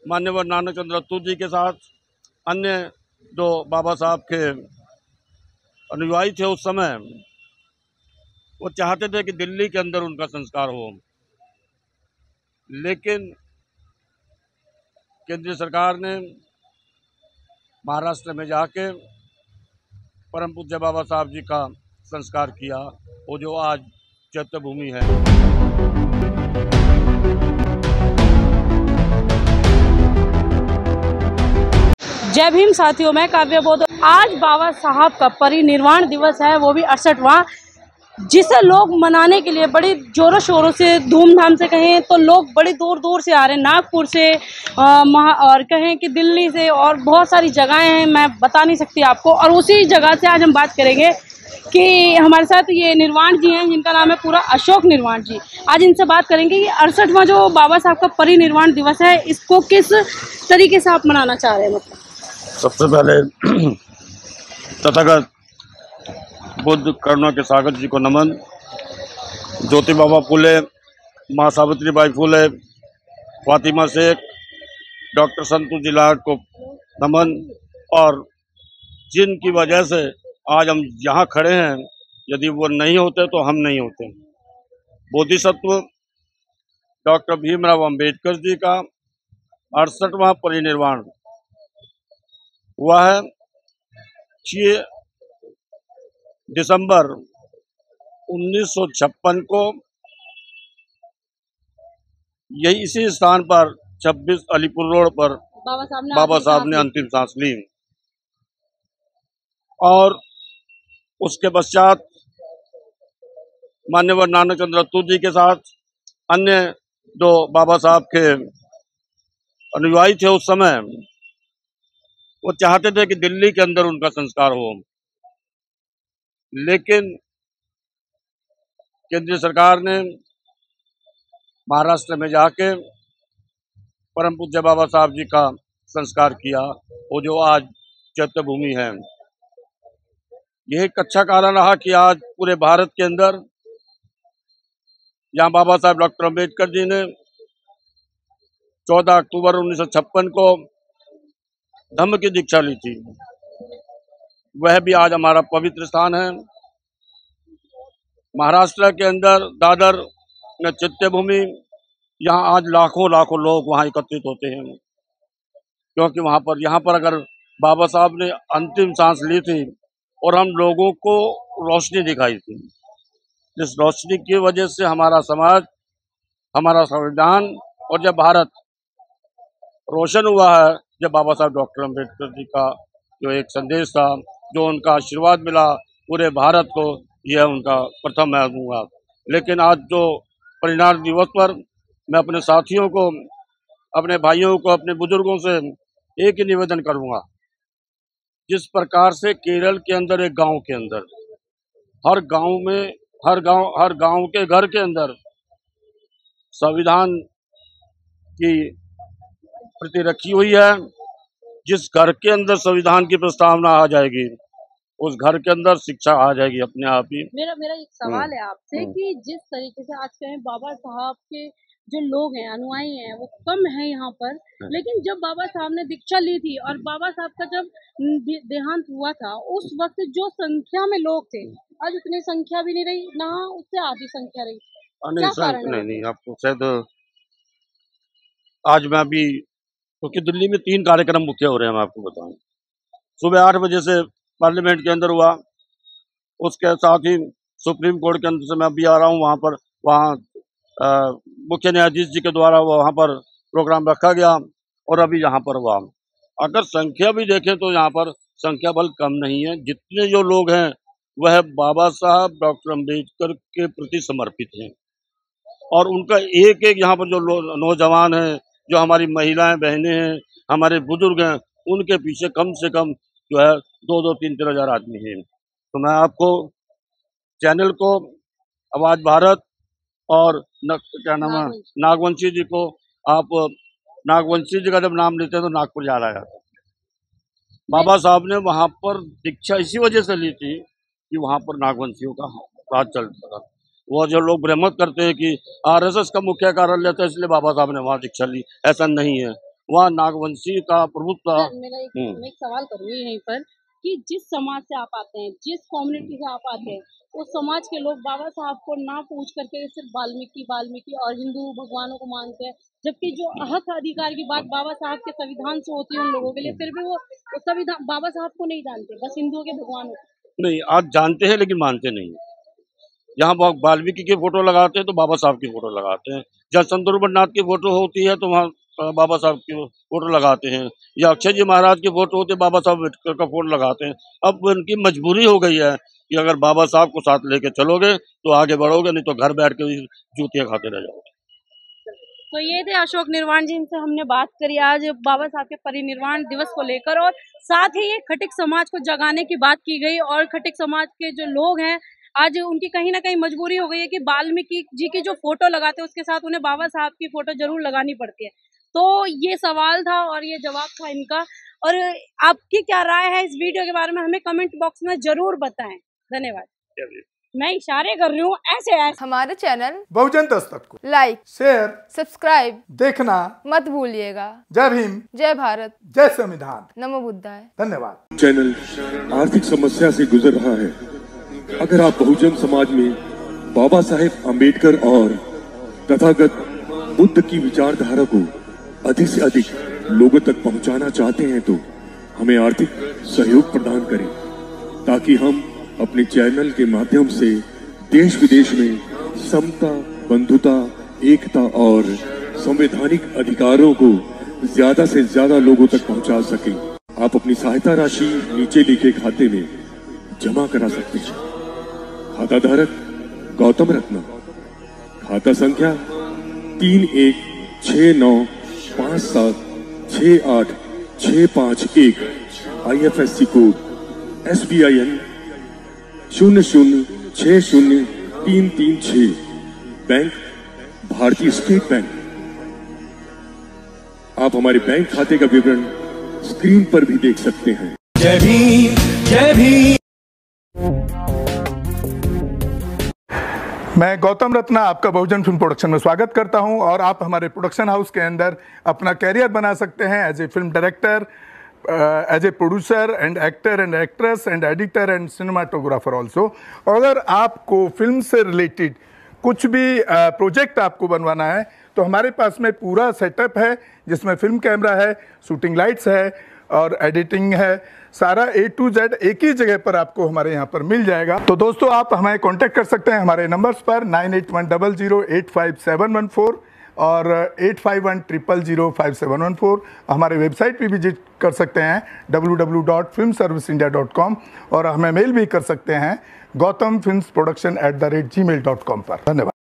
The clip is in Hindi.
मान्यवर नानक चंद्र रत्तू जी के साथ अन्य जो बाबा साहब के अनुयायी थे उस समय, वो चाहते थे कि दिल्ली के अंदर उनका संस्कार हो, लेकिन केंद्रीय सरकार ने महाराष्ट्र में जाके परम पूज्य बाबा साहब जी का संस्कार किया, वो जो आज चैत्य भूमि है। जय भीम साथियों, मैं काव्य बोध। आज बाबा साहब का परिनिर्वाण दिवस है, वो भी 68वां, जिसे लोग मनाने के लिए बड़ी जोरों शोरों से, धूमधाम से कहें तो लोग बड़ी दूर दूर से आ रहे हैं, नागपुर से और कहें कि दिल्ली से, और बहुत सारी जगहें हैं, मैं बता नहीं सकती आपको। और उसी जगह से आज हम बात करेंगे कि हमारे साथ ये निर्वाण जी हैं, जिनका नाम है पूरा अशोक निर्वाण जी। आज इनसे बात करेंगे कि 68वां जो बाबा साहब का परिनिर्वाण दिवस है, इसको किस तरीके से आप मनाना चाह रहे हैं। मतलब सबसे पहले तथागत बुद्ध करुणा के सागर जी को नमन, ज्योति बाबा फुले, माँ सावित्री बाई फुले, फातिमा शेख, डॉक्टर संतू जिलाट को नमन। और जिनकी वजह से आज हम यहाँ खड़े हैं, यदि वो नहीं होते तो हम नहीं होते। बोधिसत्व डॉक्टर भीमराव अंबेडकर जी का 68वां परिनिर्वाण हुआ है 6 दिसंबर 1956 को। यही इसी स्थान पर 26 अलीपुर रोड पर बाबा साहब ने अंतिम सांस ली। और उसके पश्चात मान्यवर नानक चंद्र रत्तू जी के साथ अन्य जो बाबा साहब के अनुयायी थे उस समय, वो चाहते थे कि दिल्ली के अंदर उनका संस्कार हो, लेकिन केंद्रीय सरकार ने महाराष्ट्र में जाके परम पूज्य बाबा साहब जी का संस्कार किया, वो जो आज चैत्य भूमि है। यह एक अच्छा कारण रहा कि आज पूरे भारत के अंदर, यहाँ बाबा साहब डॉक्टर अंबेडकर जी ने 14 अक्टूबर 1956 को धम्म की दीक्षा ली थी, वह भी आज हमारा पवित्र स्थान है। महाराष्ट्र के अंदर दादर में चैत्य भूमि, यहाँ आज लाखों लाखों लोग वहाँ एकत्रित होते हैं, क्योंकि वहाँ पर यहाँ पर अगर बाबा साहब ने अंतिम सांस ली थी और हम लोगों को रोशनी दिखाई थी, जिस रोशनी की वजह से हमारा समाज, हमारा संविधान और जब भारत रोशन हुआ है, जब बाबा साहब डॉक्टर अंबेडकर जी का जो एक संदेश था, जो उनका आशीर्वाद मिला पूरे भारत को, यह उनका प्रथम मैं दूंगा। लेकिन आज जो परिनिर्वाण दिवस पर मैं अपने साथियों को, अपने भाइयों को, अपने बुजुर्गों से एक ही निवेदन करूंगा, जिस प्रकार से केरल के अंदर एक गांव के अंदर, हर गांव में, हर गांव के घर के अंदर संविधान की प्रति रखी हुई है। जिस घर के अंदर संविधान की प्रस्तावना आ जाएगी, उस घर के अंदर शिक्षा आ जाएगी अपने आप ही। मेरा एक सवाल है आपसे कि जिस तरीके से आज कहें बाबा साहब के जो लोग हैं, अनुयायी हैं, वो कम है यहाँ पर, लेकिन जब बाबा साहब ने दीक्षा ली थी और बाबा साहब का जब देहांत हुआ था, उस वक्त जो संख्या में लोग थे, आज उतनी संख्या भी नहीं रही, ना उससे आधी संख्या रही। क्या कारण है? नहीं, आपको शायद आज मैं अभी, क्योंकि दिल्ली में 3 कार्यक्रम मुख्य हो रहे हैं, मैं आपको बताऊं। सुबह 8 बजे से पार्लियामेंट के अंदर हुआ, उसके साथ ही सुप्रीम कोर्ट के अंदर से मैं अभी आ रहा हूँ, वहाँ मुख्य न्यायाधीश जी के द्वारा वहाँ पर प्रोग्राम रखा गया, और अभी यहाँ पर हुआ। अगर संख्या भी देखें तो यहाँ पर संख्या बल कम नहीं है। जितने जो लोग हैं वह बाबा साहब डॉक्टर अंबेडकर के प्रति समर्पित हैं, और उनका एक एक यहाँ पर जो नौजवान हैं, जो हमारी महिलाएं बहनें हैं, हमारे बुजुर्ग हैं, उनके पीछे कम से कम जो है 2-3 हजार आदमी हैं। तो मैं आपको चैनल को, आवाज भारत और क्या नाम है, नागवंशी जी को, आप नागवंशी जी का जब नाम लेते हैं तो नागपुर याद आ जाता है। बाबा साहब ने वहां पर दीक्षा इसी वजह से ली थी कि वहां पर नागवंशियों का राज चलता था। वो जो लोग भ्रमत करते हैं कि आरएसएस का मुख्य कार्यालय था इसलिए बाबा साहब ने वहां दीक्षा ली, ऐसा नहीं है। वहाँ नागवंशी का प्रभुत्व। मैं एक सवाल करूँगी यहीं पर कि जिस समाज से आप आते हैं, जिस कम्युनिटी से आप आते हैं, उस समाज के लोग बाबा साहब को ना पूछ करके सिर्फ वाल्मीकि और हिंदू भगवानों को मानते हैं, जबकि जो हक अधिकार की बात बाबा साहब के संविधान से होती है उन लोगों के लिए, फिर भी वो संविधान बाबा साहब को नहीं जानते, बस हिंदुओं के भगवान को। नहीं, आज जानते हैं लेकिन मानते नहीं। जहाँ वाल्मीकि की फोटो लगाते हैं तो बाबा साहब की फोटो लगाते हैं, जहाँ संत रघुनाथ की फोटो होती है तो वहाँ बाबा साहब की फोटो लगाते हैं, या अक्षय जी महाराज की फोटो होती है बाबा साहब अम्बेडकर का फोटो लगाते हैं। अब उनकी मजबूरी हो गई है कि अगर बाबा साहब को साथ लेके चलोगे तो आगे बढ़ोगे, नहीं तो घर बैठ के जूतियां खाते रह जाओगे। तो ये थे अशोक निर्वाण जी, इनसे हमने बात करी आज बाबा साहब के परिनिर्वाण दिवस को लेकर, और साथ ही ये खटिक समाज को जगाने की बात की गई। और खटिक समाज के जो लोग हैं आज उनकी कहीं ना कहीं मजबूरी हो गई है कि वाल्मीकि जी की जो फोटो लगाते हैं उसके साथ उन्हें बाबा साहब की फोटो जरूर लगानी पड़ती है। तो ये सवाल था और ये जवाब था इनका। और आपकी क्या राय है इस वीडियो के बारे में, हमें कमेंट बॉक्स में जरूर बताएं। धन्यवाद। मैं इशारे कर रही हूँ ऐसे। हमारे चैनल बहुजन दस्तक को लाइक, शेयर, सब्सक्राइब देखना मत भूलिएगा। जय भीम, जय भारत, जय संविधान, नमो बुद्धाय। धन्यवाद। चैनल आर्थिक समस्या से गुजर रहा है। अगर आप बहुजन समाज में बाबा साहेब अम्बेडकर और तथागत बुद्ध की विचारधारा को अधिक से अधिक लोगों तक पहुंचाना चाहते हैं तो हमें आर्थिक सहयोग प्रदान करें, ताकि हम अपने चैनल के माध्यम से देश विदेश में समता, बंधुता, एकता और संवैधानिक अधिकारों को ज्यादा से ज्यादा लोगों तक पहुंचा सकें। आप अपनी सहायता राशि नीचे लिखे खाते में जमा करा सकते हैं। खाता धारक गौतम रत्ना, खाता संख्या 3169576865 IFSC कोड SBIN 0060336, बैंक भारतीय स्टेट बैंक। आप हमारे बैंक खाते का विवरण स्क्रीन पर भी देख सकते हैं। जय भीम, जय भीम। मैं गौतम रत्ना आपका बहुजन फिल्म प्रोडक्शन में स्वागत करता हूं, और आप हमारे प्रोडक्शन हाउस के अंदर अपना कैरियर बना सकते हैं as a film director, as a producer and actor and actress and editor and cinematographer also. अगर आपको फिल्म से रिलेटेड कुछ भी प्रोजेक्ट आपको बनवाना है तो हमारे पास में पूरा सेटअप है, जिसमें फिल्म कैमरा है, शूटिंग लाइट्स है और एडिटिंग है। सारा A to Z एक ही जगह पर आपको हमारे यहाँ पर मिल जाएगा। तो दोस्तों आप हमें कांटेक्ट कर सकते हैं हमारे नंबर्स पर 9810085714 और 8510005714। हमारे वेबसाइट पे विजिट कर सकते हैं www.filmserviceindia.com, और हमें मेल भी कर सकते हैं gautamfilmsproduction@gmail.com पर। धन्यवाद।